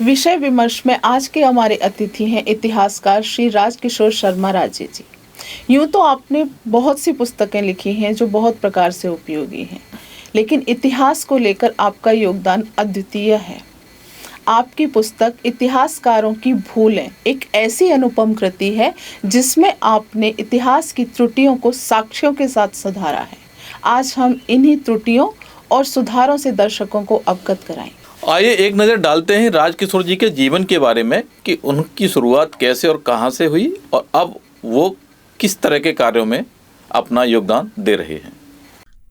विषय विमर्श में आज के हमारे अतिथि हैं इतिहासकार श्री राजकिशोर शर्मा राजे जी। यूँ तो आपने बहुत सी पुस्तकें लिखी हैं जो बहुत प्रकार से उपयोगी हैं, लेकिन इतिहास को लेकर आपका योगदान अद्वितीय है। आपकी पुस्तक इतिहासकारों की भूलें एक ऐसी अनुपम कृति है जिसमें आपने इतिहास की त्रुटियों को साक्ष्यों के साथ सुधारा है। आज हम इन्हीं त्रुटियों और सुधारों से दर्शकों को अवगत कराएं। आइए एक नज़र डालते हैं राजकिशोर जी के जीवन के बारे में कि उनकी शुरुआत कैसे और कहां से हुई और अब वो किस तरह के कार्यों में अपना योगदान दे रहे हैं।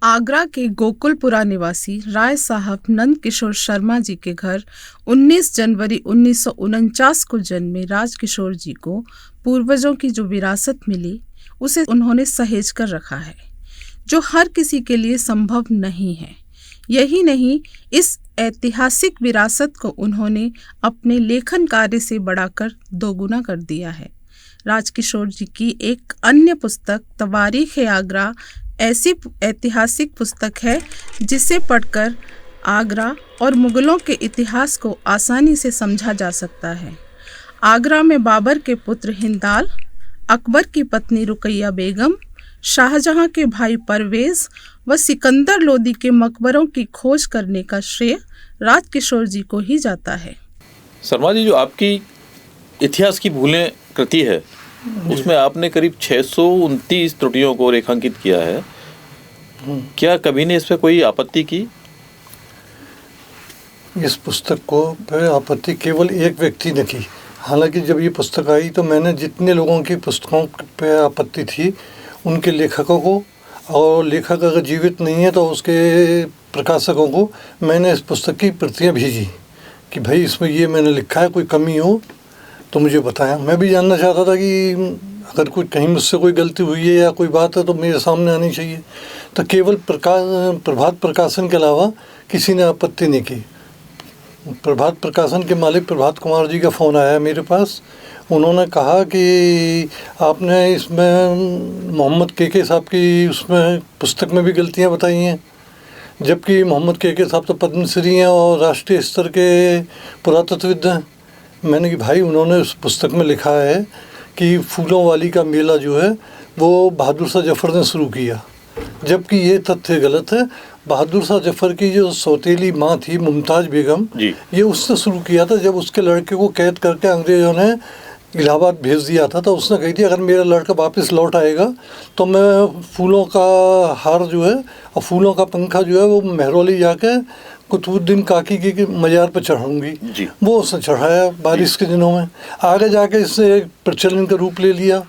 आगरा के गोकुलपुरा निवासी राय साहब नंद किशोर शर्मा जी के घर 19 जनवरी 1949 को जन्मे राजकिशोर जी को पूर्वजों की जो विरासत मिली उसे उन्होंने सहेज कर रखा है, जो हर किसी के लिए संभव नहीं है। यही नहीं, इस ऐतिहासिक विरासत को उन्होंने अपने लेखन कार्य से बढ़ाकर दोगुना कर दिया है। राजकिशोर जी की एक अन्य पुस्तक तवारीख-ए-आगरा ऐसी ऐतिहासिक पुस्तक है जिसे पढ़कर आगरा और मुगलों के इतिहास को आसानी से समझा जा सकता है। आगरा में बाबर के पुत्र हिंदाल, अकबर की पत्नी रुकैया बेगम, शाहजहां के भाई परवेज व सिकंदर लोदी के मकबरों की खोज करने का श्रेय राजकिशोर जी को ही जाता है। शर्मा जी, जो आपकी इतिहास की भूलें कृति है उसमें आपने करीब 629 त्रुटियों को रेखांकित किया है। क्या कभी ने इस पर कोई आपत्ति की? इस पुस्तक को पर आपत्ति केवल एक व्यक्ति ने की। हालांकि जब ये पुस्तक आई तो मैंने जितने लोगों की पुस्तकों पे आपत्ति थी उनके लेखकों को, और लेखक अगर जीवित नहीं है तो उसके प्रकाशकों को मैंने इस पुस्तक की प्रतियां भेजी कि भाई इसमें ये मैंने लिखा है, कोई कमी हो तो मुझे बताया। मैं भी जानना चाहता था कि अगर कोई कहीं मुझसे कोई गलती हुई है या कोई बात है तो मेरे सामने आनी चाहिए। तो केवल प्रभात प्रकाशन के अलावा किसी ने आपत्ति नहीं की। प्रभात प्रकाशन के मालिक प्रभात कुमार जी का फ़ोन आया मेरे पास। उन्होंने कहा कि आपने इसमें मोहम्मद के साहब की उसमें पुस्तक में भी गलतियां बताई हैं, जबकि मोहम्मद के साहब तो पद्मश्री हैं और राष्ट्रीय स्तर के पुरातत्वविद हैं। मैंने कि भाई उन्होंने उस पुस्तक में लिखा है कि फूलों वाली का मेला जो है वो बहादुर शाह जफ़र ने शुरू किया, जबकि ये तथ्य गलत है। बहादुर शाह जफ़र की जो सौतेली माँ थी मुमताज़ बेगम, ये उसने शुरू किया था। जब उसके लड़के को कैद करके अंग्रेज़ों ने इलाहाबाद भेज दिया था तो उसने कही थी अगर मेरा लड़का वापस लौट आएगा तो मैं फूलों का हार जो है और फूलों का पंखा जो है वो महरौली जाके कुतुबुद्दीन काकी की मज़ार पर चढ़ाऊंगी। वो उसने चढ़ाया बारिश के दिनों में। आगे जाके इससे एक प्रचलन का रूप ले लिया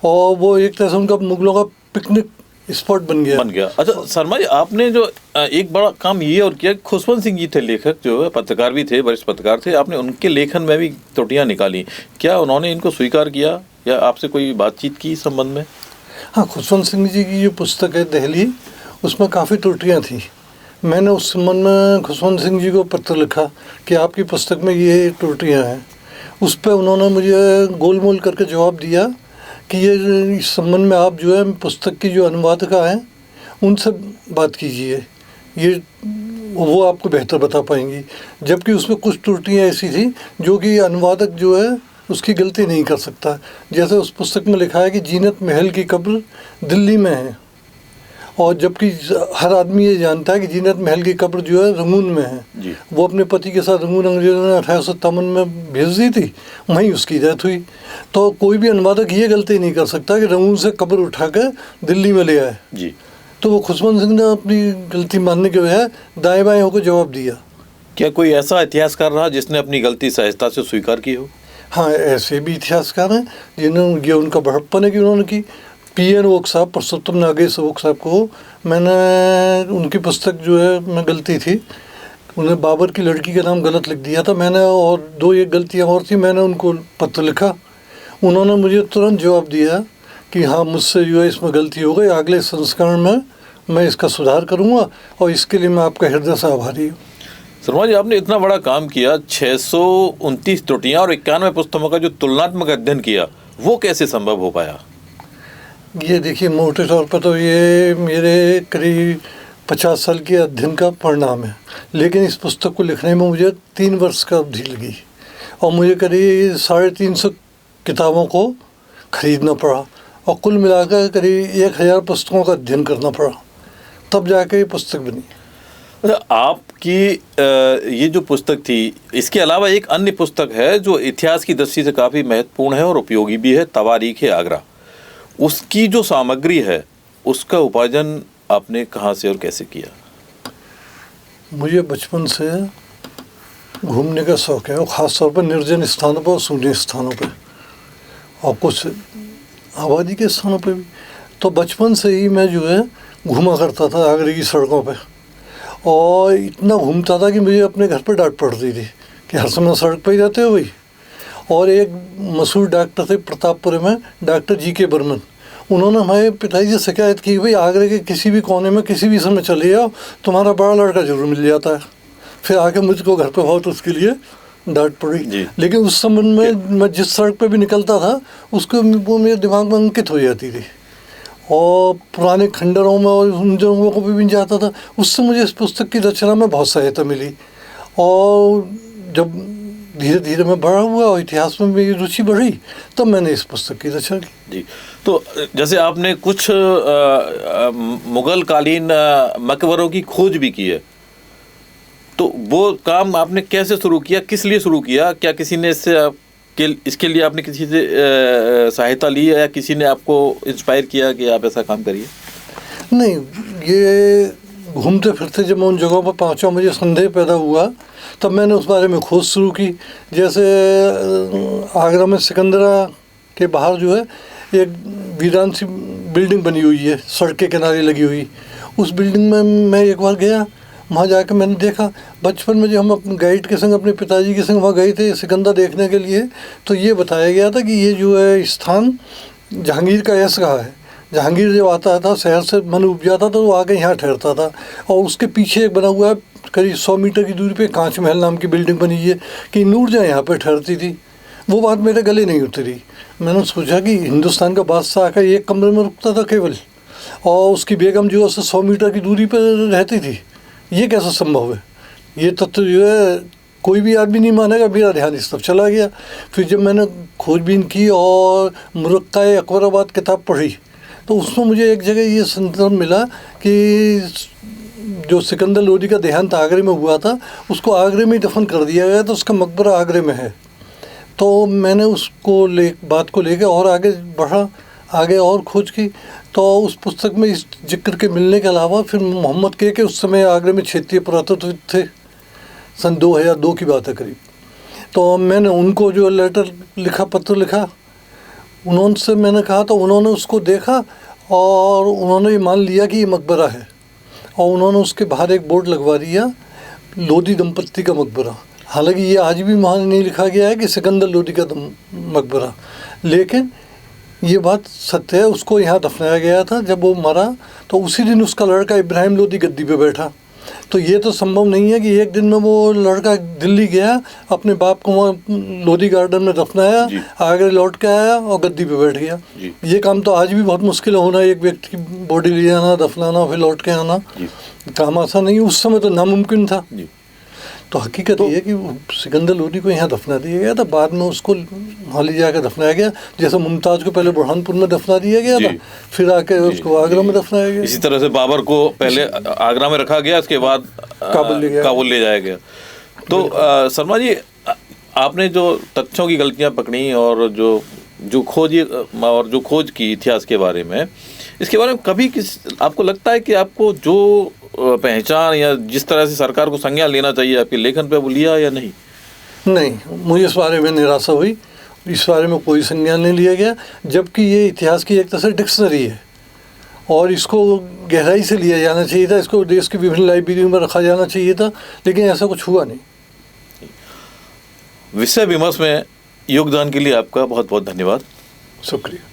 और वो एक तरह से उनका मुगलों का पिकनिक स्पॉट बन गया। अच्छा शर्मा जी, आपने जो एक बड़ा काम ये और किया, खुशवंत सिंह जी थे लेखक, जो है पत्रकार भी थे, वरिष्ठ पत्रकार थे, आपने उनके लेखन में भी त्रुटियां निकाली। क्या उन्होंने इनको स्वीकार किया या आपसे कोई बातचीत की इस संबंध में? हाँ, खुशवंत सिंह जी की जो पुस्तक है दहली, उसमें काफ़ी त्रुटियाँ थी। मैंने उस संबंध में खुशवंत सिंह जी को पत्र लिखा कि आपकी पुस्तक में ये त्रुटियाँ हैं। उस पर उन्होंने मुझे गोलमोल करके जवाब दिया कि ये इस संबंध में आप जो है पुस्तक की जो अनुवादिका हैं उनसे बात कीजिए, ये वो आपको बेहतर बता पाएंगी। जबकि उसमें कुछ त्रुटियाँ ऐसी थी जो कि अनुवादक जो है उसकी गलती नहीं कर सकता। जैसे उस पुस्तक में लिखा है कि जीनत महल की कब्र दिल्ली में है, और जबकि हर आदमी ये जानता है कि जीनत महल की कब्र जो है रंगून में है। वो अपने पति के साथ रंगून अंग्रेज़ों ने 1857 में भेज दी थी, वहीं उसकी डेथ हुई। तो कोई भी अनुवादक ये गलती नहीं कर सकता कि रंगून से कब्र उठा कर दिल्ली में ले आए जी। तो वो खुशवंत सिंह ने अपनी गलती मानने के बजाय दाएँ बाएँ होकर जवाब दिया। क्या कोई ऐसा इतिहासकार रहा जिसने अपनी गलती सहजता से स्वीकार की हो? हाँ, ऐसे भी इतिहासकार हैं जिन्होंने, ये उनका बड़प्पन है कि उन्होंने की। पी.एन. ओक साहब, पुरुषोत्तम नागेश ओक साहब को मैंने उनकी पुस्तक जो है में गलती थी, उन्हें बाबर की लड़की का नाम गलत लिख दिया था मैंने, और दो एक गलतियां और थी। मैंने उनको पत्र लिखा, उन्होंने मुझे तुरंत जवाब दिया कि हाँ मुझसे जो है इसमें गलती हो गई, अगले संस्करण में मैं इसका सुधार करूँगा और इसके लिए मैं आपका हृदय से आभारी हूँ। शर्मा जी, आपने इतना बड़ा काम किया, 629 त्रुटियाँ और 91 पुस्तकों का जो तुलनात्मक अध्ययन किया, वो कैसे संभव हो पाया? ये देखिए, मोटे तौर पर तो ये मेरे करीब 50 साल के अध्ययन का परिणाम है, लेकिन इस पुस्तक को लिखने में मुझे 3 वर्ष का अवधि लगी। और मुझे करीब 350 किताबों को खरीदना पड़ा और कुल मिलाकर करीब 1000 पुस्तकों का अध्ययन करना पड़ा, तब जाके ये पुस्तक बनी। आपकी ये जो पुस्तक थी, इसके अलावा एक अन्य पुस्तक है जो इतिहास की दृष्टि से काफ़ी महत्वपूर्ण है और उपयोगी भी है, तवारीख आगरा। उसकी जो सामग्री है उसका उपार्जन आपने कहाँ से और कैसे किया? मुझे बचपन से घूमने का शौक़ है और ख़ास तौर पर निर्जन स्थानों पर और शून्य स्थानों पर और कुछ आबादी के स्थानों पर भी। तो बचपन से ही मैं जो है घूमा करता था आगरे की सड़कों पे, और इतना घूमता था कि मुझे अपने घर पर डांट पड़ती थी कि हर समय सड़क पर ही रहते हो भाई। और एक मशहूर डॉक्टर थे प्रतापपुर में, डॉक्टर जी.के. बर्मन, उन्होंने हमारे पिताजी से शिकायत की, भाई आगरे के किसी भी कोने में किसी भी समय चले जाओ, तुम्हारा बड़ा लड़का जरूर मिल जाता है। फिर आके मुझको घर पे बहुत उसके लिए डांट पड़ी, लेकिन उस समय में मैं जिस सड़क पे भी निकलता था उसको वो मेरे दिमाग में अंकित हो जाती थी, और पुराने खंडरों में और उन जगहों को भी जाता था। उससे मुझे इस पुस्तक की रचना में बहुत सहायता मिली, और जब धीरे धीरे मैं बड़ा हुआ और इतिहास में मेरी रुचि बढ़ी, तब मैंने इस पुस्तक की रचना की। जी, तो जैसे आपने कुछ मुगल कालीन मकबरों की खोज भी की है, तो वो काम आपने कैसे शुरू किया, किस लिए शुरू किया? क्या किसी ने इसके लिए आपने किसी से सहायता ली है, या किसी ने आपको इंस्पायर किया कि आप ऐसा काम करिए? नहीं, ये घूमते फिरते जब मैं उन जगहों पर पहुंचा, मुझे संदेह पैदा हुआ, तब मैंने उस बारे में खोज शुरू की। जैसे आगरा में सिकंदरा के बाहर जो है एक वीरान सी बिल्डिंग बनी हुई है, सड़क के किनारे लगी हुई। उस बिल्डिंग में मैं एक बार गया, वहाँ जाकर मैंने देखा। बचपन में जो हम अपने गाइड के संग, अपने पिताजी के संग वहाँ गए थे सिकंदर देखने के लिए, तो ये बताया गया था कि ये जो है स्थान जहांगीर का ऐसगाह है। जहांगीर जब आता था शहर से मन उब जाता था तो वो आके यहाँ ठहरता था, और उसके पीछे एक बना हुआ है करीब 100 मीटर की दूरी पे कांच महल नाम की बिल्डिंग बनी है कि नूरजहाँ यहाँ पे ठहरती थी। वो बात मेरे गले नहीं उतरी। मैंने सोचा कि हिंदुस्तान का बादशाह आकर एक कमरे में रुकता था केवल, और उसकी बेगम जो है 100 मीटर की दूरी पर रहती थी, ये कैसा संभव है? ये तत्व जो है कोई भी आदमी नहीं मानेगा। मेरा ध्यान इस तरफ चला गया। फिर जब मैंने खोजबीन की और मुरक्का अकबराबाद किताब पढ़ी, तो उसमें मुझे एक जगह ये संदर्भ मिला कि जो सिकंदर लोदी का देहांत आगरे में हुआ था, उसको आगरे में ही दफन कर दिया गया, तो उसका मकबरा आगरे में है। तो मैंने उसको बात को लेकर और आगे बढ़ा, आगे और खोज की, तो उस पुस्तक में इस जिक्र के मिलने के अलावा फिर मोहम्मद के उस समय आगरे में क्षेत्रीय पुरातत्वविद थे, सन 2002 की बात है करीब। तो मैंने उनको जो लेटर लिखा, पत्र लिखा, उन्होंने मैंने कहा, तो उन्होंने उसको देखा और उन्होंने ये मान लिया कि ये मकबरा है, और उन्होंने उसके बाहर एक बोर्ड लगवा दिया, लोदी दंपत्ति का मकबरा। हालांकि ये आज भी वहाँ नहीं लिखा गया है कि सिकंदर लोदी का मकबरा, लेकिन ये बात सत्य है, उसको यहाँ दफनाया गया था। जब वो मरा तो उसी दिन उसका लड़का इब्राहिम लोदी गद्दी पे बैठा। तो ये तो संभव नहीं है कि एक दिन में वो लड़का दिल्ली गया, अपने बाप को वहाँ लोधी गार्डन में दफनाया, आगरे लौट के आया और गद्दी पे बैठ गया। ये काम तो आज भी बहुत मुश्किल होना, एक व्यक्ति की बॉडी ले जाना, दफनाना, फिर लौट के आना, काम आसान नहीं। उस समय तो नामुमकिन था। तो हकीकत ये है कि सिकंदर लोदी को यहाँ दफना दिया गया था, बाद में उसको वहाँ ले जाकर दफनाया गया। जैसे मुमताज़ को पहले बुरहानपुर में दफना दिया गया था, फिर आके उसको आगरा में दफनाया गया। इसी तरह से बाबर को पहले आगरा में रखा गया, उसके बाद काबुल ले जाया गया। तो शर्मा जी, आपने जो तथ्यों की गलतियाँ पकड़ी और जो खोज की इतिहास के बारे में, इसके बारे में कभी आपको लगता है कि आपको जो पहचान या जिस तरह से सरकार को संज्ञान लेना चाहिए आपके लेखन पे, वो लिया या नहीं? नहीं, मुझे इस बारे में निराशा हुई। इस बारे में कोई संज्ञान नहीं लिया गया, जबकि ये इतिहास की एक तरह से डिक्शनरी है और इसको गहराई से लिया जाना चाहिए था। इसको देश की विभिन्न लाइब्रेरियों में रखा जाना चाहिए था, लेकिन ऐसा कुछ हुआ नहीं। विषय विमर्श में योगदान के लिए आपका बहुत बहुत धन्यवाद। शुक्रिया।